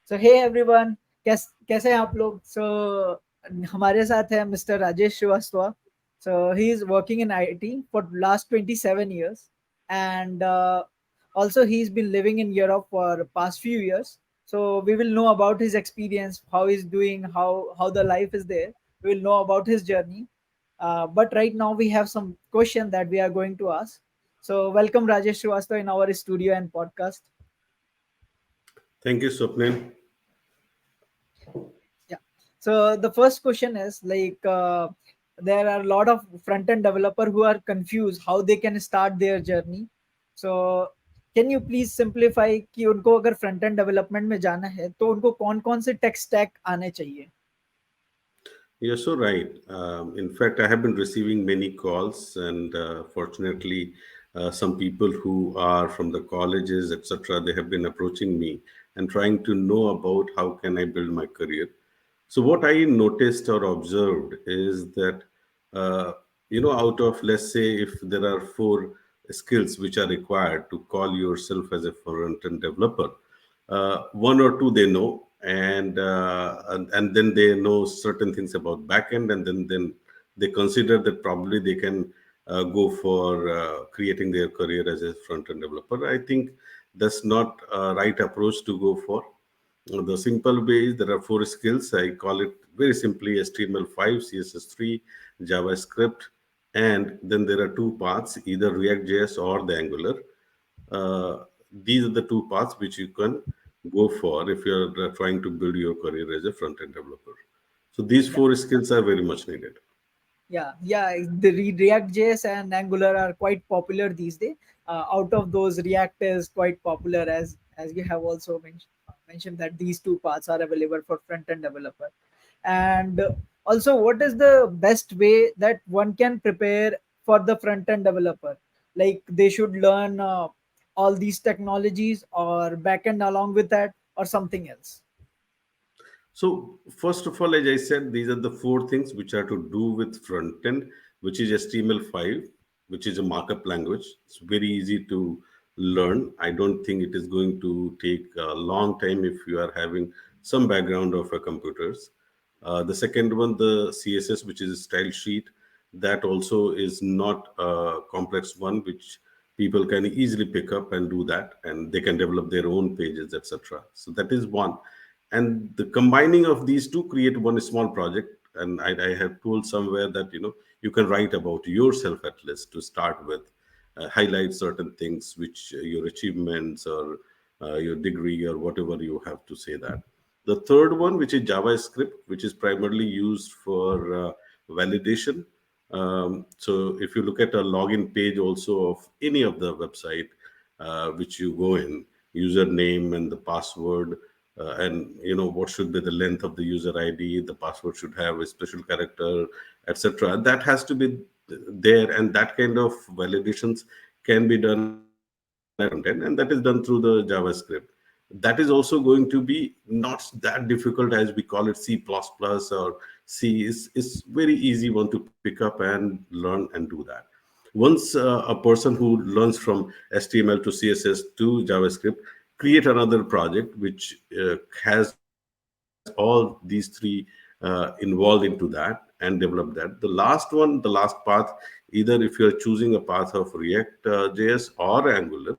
सो hey everyone, कैसे हैं आप लोग? हमारे साथ है mister Rajesh Srivastava. So he is working in IT for last 27 years, and also he's been living in Europe for past few years. So we will know about his experience, how he's doing, how the life is there. We will know about his journey. But right now we have some question that we are going to ask. So welcome Rajesh Srivastava in our studio and podcast. Thank you, Swapnil. Yeah. So the first question is like there are a lot of front end developer who are confused how they can start their journey. So can you please simplify कि उनको अगर front end development में जाना है तो उनको कौन कौन से टेक स्टैक आने चाहिए? You're so right. In fact, I have been receiving many calls, and fortunately, some people who are from the colleges, etc., they have been approaching me and trying to know about how can I build my career. So what I noticed or observed is that uh, out of, let's say, if there are four skills which are required to call yourself as a front-end developer, one or two they know, and then they know certain things about backend, and then they consider that probably they can go for creating their career as a front-end developer. I think that's not a right approach to go for. The simple way is there are four skills. I call it very simply HTML5, CSS3, JavaScript, and then there are two paths, either React.js or the Angular. These are the two paths which you can go for if you're trying to build your career as a front-end developer. So these Yeah. four skills are very much needed. Yeah. The React.js and Angular are quite popular these days. Out of those, React is quite popular, as you have also mentioned that these two paths are available for front end developer. And also, what is the best way that one can prepare for the front end developer? Like they should learn all these technologies or backend along with that or something else. So first of all, as I said, these are the four things which are to do with front end, which is HTML5, which is a markup language. It's very easy to learn. I don't think it is going to take a long time if you are having some background of computers. The second one, the CSS, which is a style sheet, that also is not a complex one, which people can easily pick up and do that, and they can develop their own pages, etc. So that is one, and the combining of these two create one small project. And I have told somewhere that you can write about yourself at least to start with, highlight certain things which your achievements or your degree or whatever you have to say that. The third one, which is JavaScript, which is primarily used for validation. So if you look at a login page also of any of the website which you go in, username and the password, and what should be the length of the user ID, the password should have a special character, etc. That has to be there, and that kind of validations can be done at front end, and that is done through the JavaScript. That is also going to be not that difficult as we call it C++ or C. Is very easy one to pick up and learn and do that. Once a person who learns from HTML to CSS to JavaScript create another project which has all these three involved into that and develop that. The last one, the last path, either if you're choosing a path of React JS or Angular,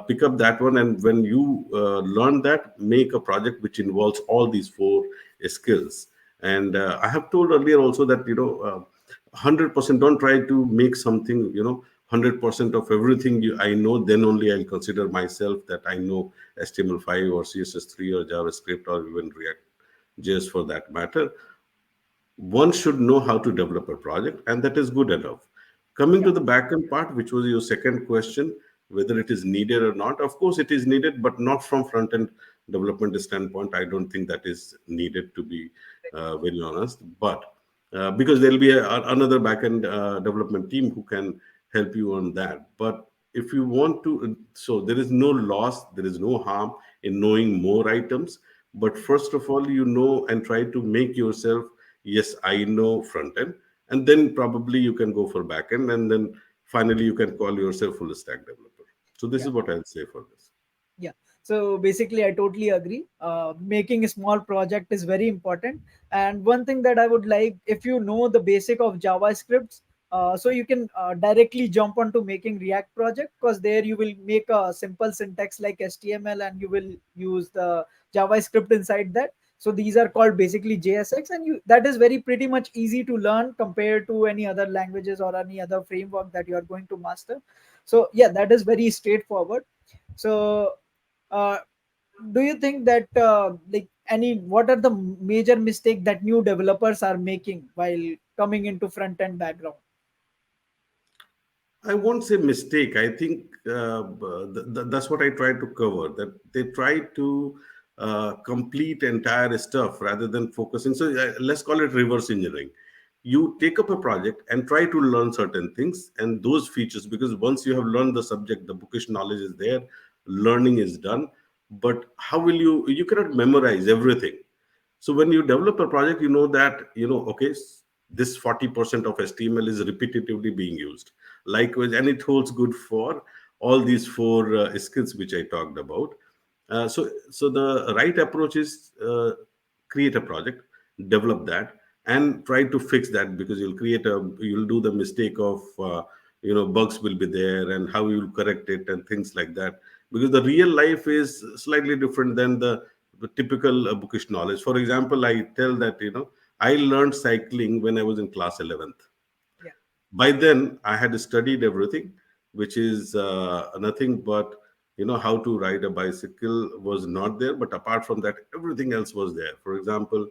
pick up that one, and when you learn that, make a project which involves all these four skills. And I have told earlier also that 100%, don't try to make something 100% of everything I know, then only I'll consider myself that I know HTML5 or CSS3 or JavaScript or even React JS for that matter. One should know how to develop a project, and that is good enough. Coming Yeah. to the backend part, which was your second question, whether it is needed or not, of course it is needed, but not from front end development standpoint. I don't think that is needed, to be very honest. But because there'll be another backend development team who can help you on that. But if you want to, so there is no loss, there is no harm in knowing more items. But first of all, and try to make yourself, yes, I know front end, and then probably you can go for back end, and then finally you can call yourself full stack developer. So this Yeah. is what I'll say for this. Yeah. So basically, I totally agree. Making a small project is very important. And one thing that I would like, if you know the basic of JavaScript, so you can directly jump onto making React project, because there you will make a simple syntax like HTML and you will use the JavaScript inside that. So these are called basically JSX, and you that is very pretty much easy to learn compared to any other languages or any other framework that you are going to master. So yeah, that is very straightforward. So uh, do you think that like any what are the major mistake that new developers are making while coming into front end background? I won't say mistake. I think that's what I try to cover. That they try to complete entire stuff rather than focusing. So let's call it reverse engineering. You take up a project and try to learn certain things and those features, because once you have learned the subject, the bookish knowledge is there, learning is done. But how will you cannot memorize everything. So when you develop a project, you know that, okay, this 40% of HTML is repetitively being used. Likewise, and it holds good for all these four skills which I talked about. So the right approach is create a project, develop that, and try to fix that, because you'll do the mistake of bugs will be there and how you'll correct it and things like that. Because the real life is slightly different than the typical bookish knowledge. For example, I tell that I learned cycling when I was in class 11th. Yeah, By then I had studied everything, which is nothing but how to ride a bicycle was not there, but apart from that everything else was there. For example,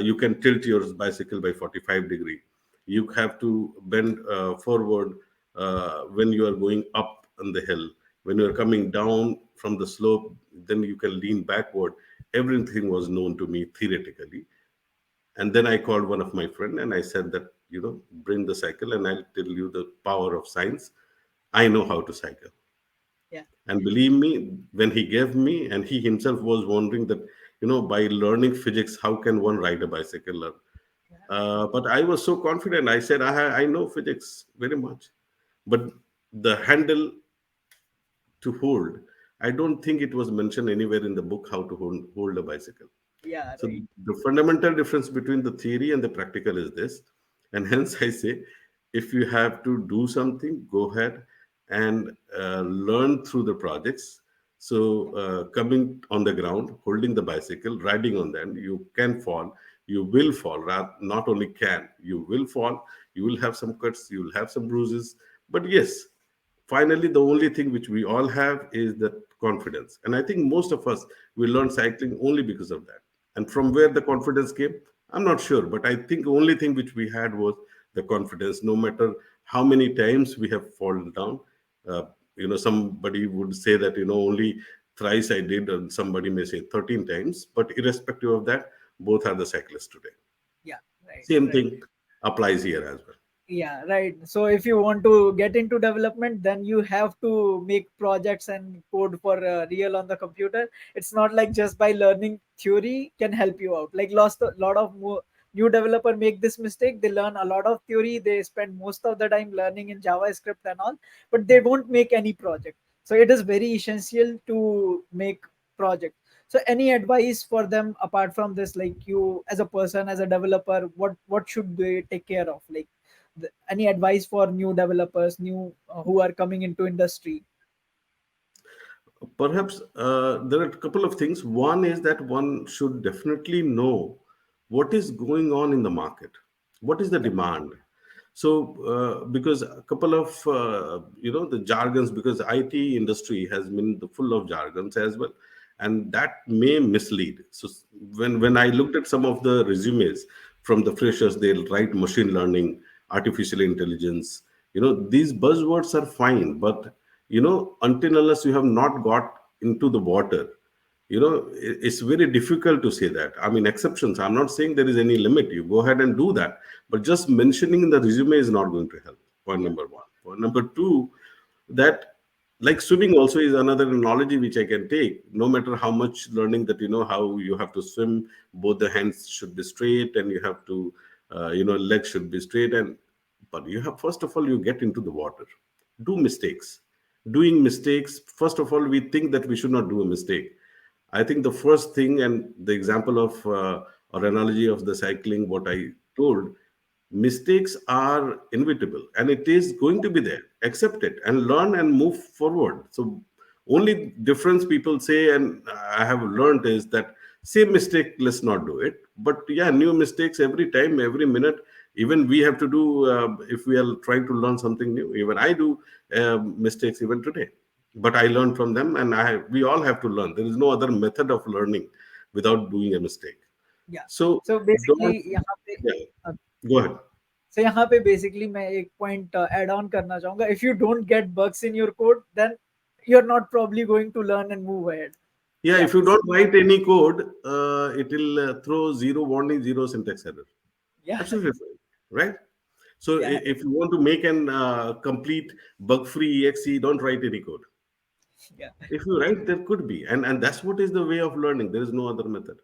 you can tilt your bicycle by 45-degree. You have to bend forward when you are going up on the hill. When you are coming down from the slope, then you can lean backward. Everything was known to me theoretically. And then I called one of my friend and I said that, bring the cycle and I'll tell you the power of science. I know how to cycle. yeah, And believe me, when he gave me, and he himself was wondering that, by learning physics, how can one ride a bicycle? yeah, But I was so confident. I said, I know physics very much. But the handle to hold, I don't think it was mentioned anywhere in the book how to hold a bicycle. yeah, So right. the fundamental difference between the theory and the practical is this. And hence I say, if you have to do something, go ahead and learn through the projects. So coming on the ground, holding the bicycle, riding on them, you can fall, you will fall. Not only can, you will fall, you will have some cuts, you will have some bruises. But yes, finally the only thing which we all have is that confidence. And I think most of us, we learn cycling only because of that. And from where the confidence came, I'm not sure, but I think the only thing which we had was the confidence. No matter how many times we have fallen down, uh, somebody would say that only thrice I did, and somebody may say 13 times. But irrespective of that, both are the cyclists today. Yeah, right, Same right. thing applies here as well. Yeah, right. So if you want to get into development, then you have to make projects and code for real on the computer. It's not like just by learning theory can help you out. Like lost a lot of new developer make this mistake. They learn a lot of theory. They spend most of the time learning in JavaScript and all, but they don't make any project. So it is very essential to make project. So any advice for them apart from this, like you as a person, as a developer, what should they take care of? Like any advice for new developers, new who are coming into industry? Perhaps there are a couple of things. One is that one should definitely know what is going on in the market, what is the Yeah, demand. So, because a couple of the jargons, because IT industry has been full of jargons as well, and that may mislead. So, when I looked at some of the resumes from the freshers, they'll write machine learning, artificial intelligence. These buzzwords are fine, but until unless you have not got into the water, it's very difficult to say that. I mean, exceptions, I'm not saying there is any limit, you go ahead and do that, but just mentioning in the resume is not going to help. Point yeah, number one. Point number two, that like swimming also is another analogy which I can take. No matter how much learning that how you have to swim, both the hands should be straight and you have to legs should be straight. And but you have, first of all, you get into the water, do mistakes, doing mistakes. First of all, we think that we should not do a mistake. I think the first thing, and the example of or analogy of the cycling, what I told, mistakes are inevitable and it is going to be there. Accept it and learn and move forward. So only difference people say, and I have learned, is that same mistake, let's not do it. But yeah, new mistakes every time, every minute. Even we have to do, if we are trying to learn something new. Even I do mistakes even today, but I learn from them, and we all have to learn. There is no other method of learning without doing a mistake. Yeah. So So don't. basically यहाँ पे Yeah, uh, go ahead. so यहाँ पे basically मैं एक point add on करना चाहूँगा. If you don't get bugs in your code, then you're not probably going to learn and move ahead. Yeah, Yeah. if you don't write any code, it will throw zero warning, zero syntax error. Yeah. Absolutely fine, right? So Yeah. if you want to make an complete bug-free exe, don't write any code. Yeah. If you write, there could be, and that's what is the way of learning. There is no other method.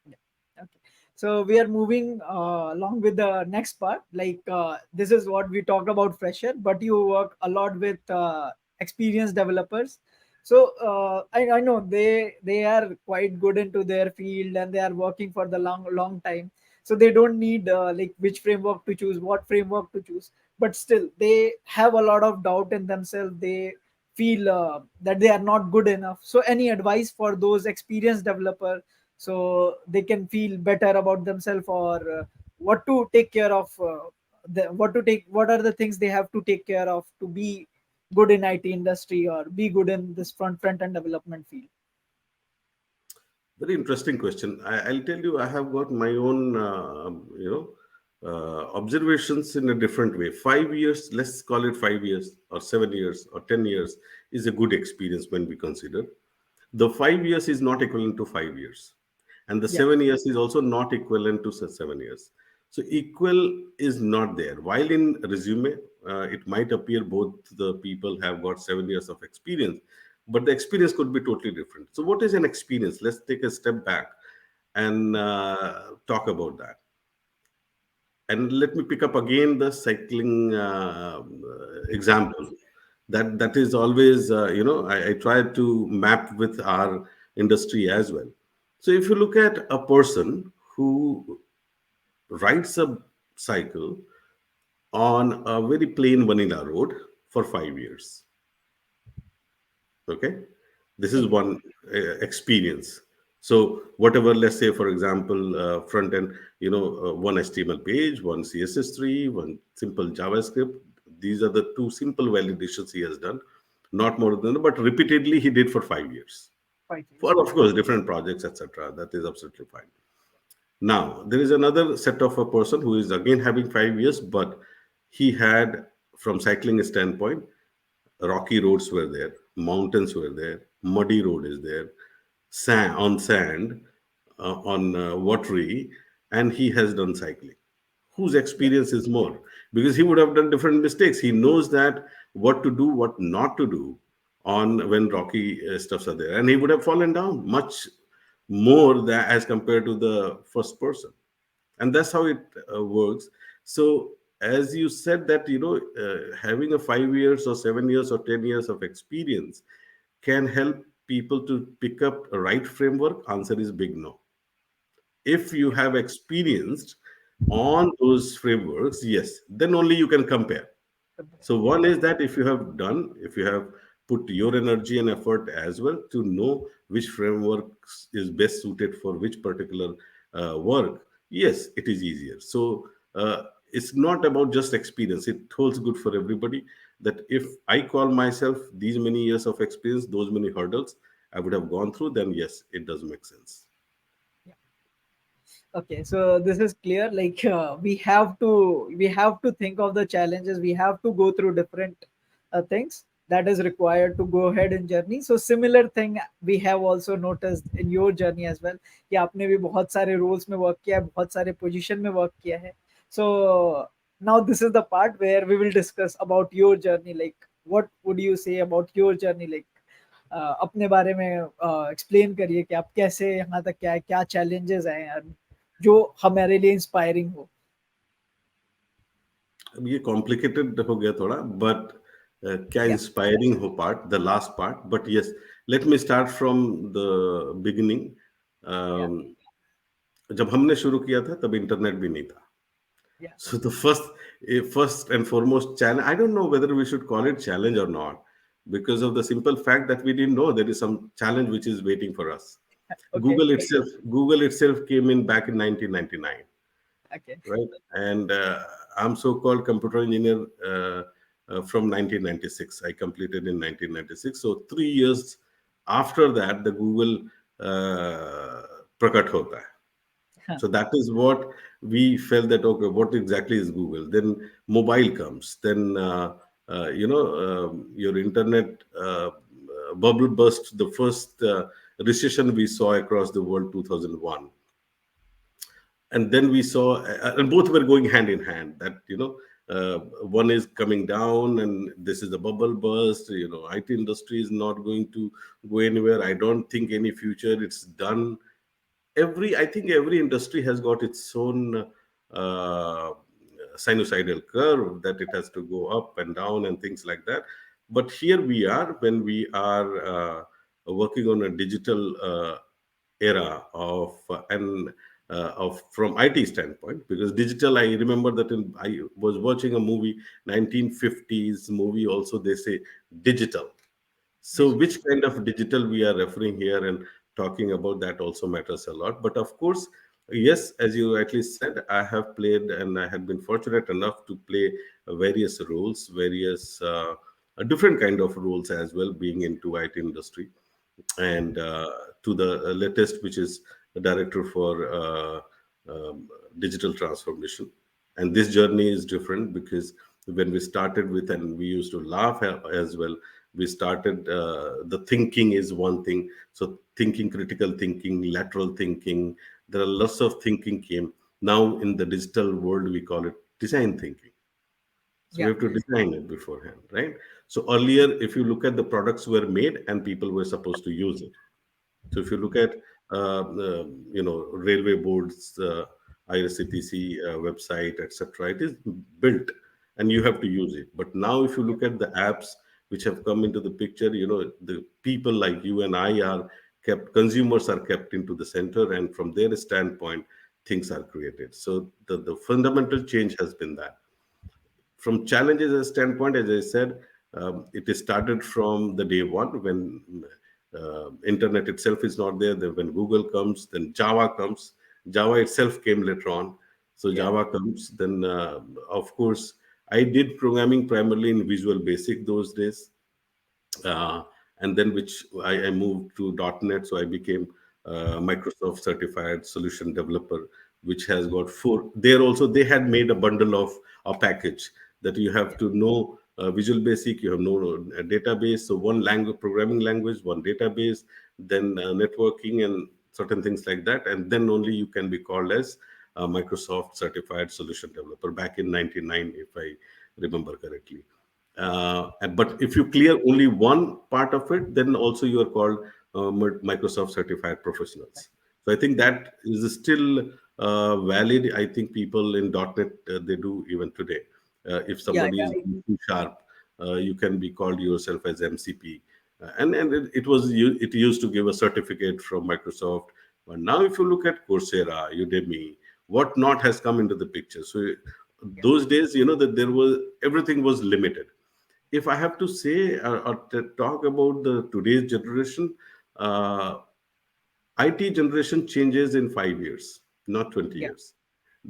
Yeah. Okay. So we are moving along with the next part. Like this is what we talked about fresher, but you work a lot with experienced developers. So I know they are quite good into their field and they are working for the long time. So they don't need like which framework to choose, what framework to choose. But still, they have a lot of doubt in themselves. They feel that they are not good enough. So any advice for those experienced developer so they can feel better about themselves or what to take care of what are the things they have to take care of to be good in IT industry or be good in this front end development field. Very interesting question. I'll tell you, I have got my own, observations in a different way. 5 years, let's call it 5 years, or 7 years, or 10 years, is a good experience when we consider. The 5 years is not equivalent to 5 years, and the Yeah, 7 years is also not equivalent to 7 years. So equal is not there. While in resume, it might appear both the people have got 7 years of experience, but the experience could be totally different. So what is an experience? Let's take a step back and talk about that. And let me pick up again the cycling example. That is always, I try to map with our industry as well. So if you look at a person who rides a cycle on a very plain vanilla road for 5 years, okay, this is okay, one experience. So whatever, let's say for example, front end, one HTML page, one CSS3, one simple JavaScript. These are the two simple validations he has done, not more than that, but repeatedly he did for 5 years, 5 years. for of course different projects, etc. That is absolutely fine. Now there is another set of a person who is again having 5 years, but he had, from cycling standpoint, rocky roads were there, mountains were there, muddy road is there, sand, on watery, and he has done cycling. Whose Yeah, experience is more? Because he would have done different mistakes. He knows that what to do, what not to do on when rocky stuffs are there, and he would have fallen down much more than as compared to the first person. And that's how it works. So as you said that, having a 5 years or 7 years or 10 years of experience can help people to pick up a right framework. Answer is big no. If you yeah, have experienced on those frameworks, yes, then only you can compare. So one yeah, is that if you have put your energy and effort as well to know which framework is best suited for which particular work, yes, it is easier. So it's not about just experience. It holds good for everybody that if I call myself these many years of experience, those many hurdles I would have gone through, then yes, it does make sense. yeah. Okay, so this is clear. Like we have to think of the challenges. We have to go through different things that is required to go ahead in journey. So similar thing we have also noticed in your journey as well. कि आपने भी बहुत सारे roles में work किया है, बहुत सारे position में work किया है. So now this is the part where we will discuss about your journey. Like what would you say about your journey? Like अपने बारे में एक्सप्लेन करिए कि आप कैसे यहाँ तक क्या है, क्या challenges हैं जो हमारे लिए इंस्पायरिंग हो. अब ये कॉम्प्लिकेटेड हो गया थोड़ा, बट क्या Yeah. इंस्पायरिंग हो part the last part but yes let me start from the beginning Yeah. जब हमने शुरू किया था तब इंटरनेट भी नहीं था. Yeah. So the first and foremost challenge, I don't know whether we should call it challenge or not, because of the simple fact that we didn't know there is some challenge which is waiting for us. Okay. Google itself came in back in 1999, Okay. right? And I'm so-called computer engineer from 1996. I completed in 1996. So 3 years after that, the Google prakat hota hai. Huh. So that is what we felt that okay, what exactly is Google? Then mobile comes. Then your internet bubble burst. The first recession we saw across the world, 2001, and then we saw, and both were going hand in hand. That one is coming down, and this is a bubble burst. IT industry is not going to go anywhere. I don't think any future. It's done. I think every industry has got its own uh, sinusoidal curve that it has to go up and down and things like that. But here we are when we are working on a digital era of from IT standpoint, because digital, I remember that I was watching a movie, 1950s movie, also they say digital. So, Digital. which kind of digital we are referring here and talking about, that also matters a lot. But of course, yes, as you rightly said, I have played and I had been fortunate enough to play various roles, various different kind of roles as well, being into IT industry, and to the latest, which is the director for digital transformation. And this journey is different because when we started with, and we used to laugh as well, we started the thinking is one thing. So thinking, critical thinking, lateral thinking, there are lots of thinking came. Now in the digital world, we call it design thinking. So we Yeah. have to design it beforehand, right? So earlier, if you look at the products were made and people were supposed to use it. So if you look at railway boards, IRCTC website, etc., it is built and you have to use it. But now, if you look at the apps which have come into the picture, the people like you and I are kept, consumers are kept into the center, and from their standpoint, things are created. So the fundamental change has been that. From challenges as standpoint, as I said, it is started from the day one when internet itself is not there. Then when Google comes, then Java comes. Java itself came later on. So Yeah. Java comes. Then, of course, I did programming primarily in Visual Basic those days, uh, and then which I moved to .NET, so I became Microsoft certified solution developer, which has got four. There also they had made a bundle of a package that you have Yeah. to know Visual Basic, you have know a database, so one language, programming language, one database, then networking and certain things like that, and then only you can be called as a Microsoft certified solution developer back in '99, if I remember correctly. But if you clear only one part of it, then also you are called Microsoft certified professionals. So I think that is still valid. I think people in .NET they do even today. If Yeah. somebody Yeah. is too sharp, you can be called yourself as MCP. And it used to give a certificate from Microsoft. But now, if you look at Coursera, Udemy, what not has come into the picture. So Yeah. those days, that there was everything was limited. If I have to say or to talk about the today's generation, uh, IT generation changes in 5 years, not 20 Yeah. years.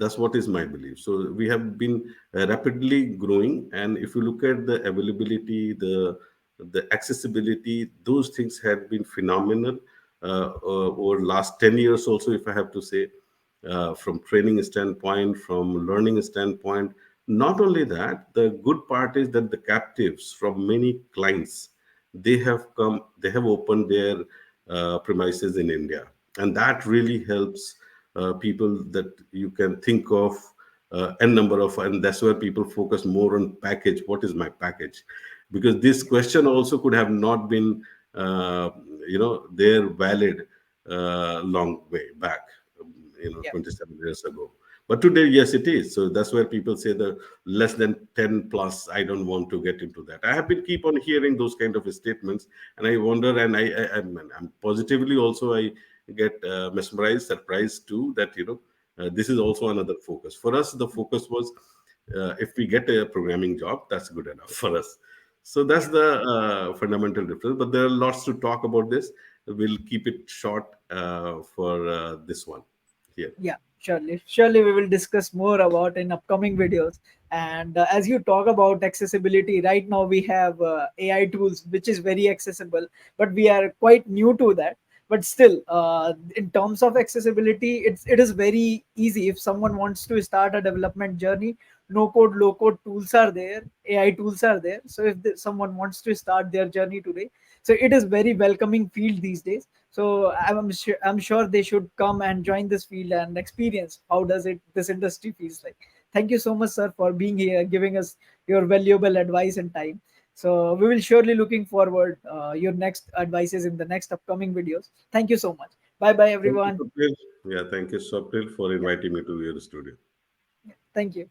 That's what is my belief. So we have been rapidly growing, and if you look at the availability, the accessibility, those things had been phenomenal over last 10 years. Also, if I have to say, from training standpoint, from learning standpoint. Not only that, the good part is that the captives from many clients, they have opened their premises in India, and that really helps people that you can think of n number of, and that's where people focus more on package. What is my package? Because this question also could have not been, there valid long way back, Yeah. 27 years ago. But today, yes, it is. So that's where people say the less than 10 plus, I don't want to get into that. I have been keep on hearing those kind of statements, and I wonder, and I'm positively also, I get mesmerized, surprised too, that, this is also another focus. For us, the focus was, if we get a programming job, that's good enough for us. So that's Yeah. the fundamental difference. But there are lots to talk about this. We'll keep it short for this one here. Yeah, surely. Surely we will discuss more about in upcoming videos. And as you talk about accessibility, right now we have AI tools, which is very accessible, but we are quite new to that. But still, in terms of accessibility, it is very easy. If someone wants to start a development journey, no code, low code tools are there, AI tools are there. So if someone wants to start their journey today, so it is very welcoming field these days. So I'm sure they should come and join this field and experience how does it this industry feels like. Thank you so much, sir, for being here, giving us your valuable advice and time. So we will surely looking forward your next advices in the next upcoming videos. Thank you so much. Bye bye Thank you, everyone. Swapnil. Yeah, thank you, Swapnil, for Yeah, inviting me to your studio. thank you.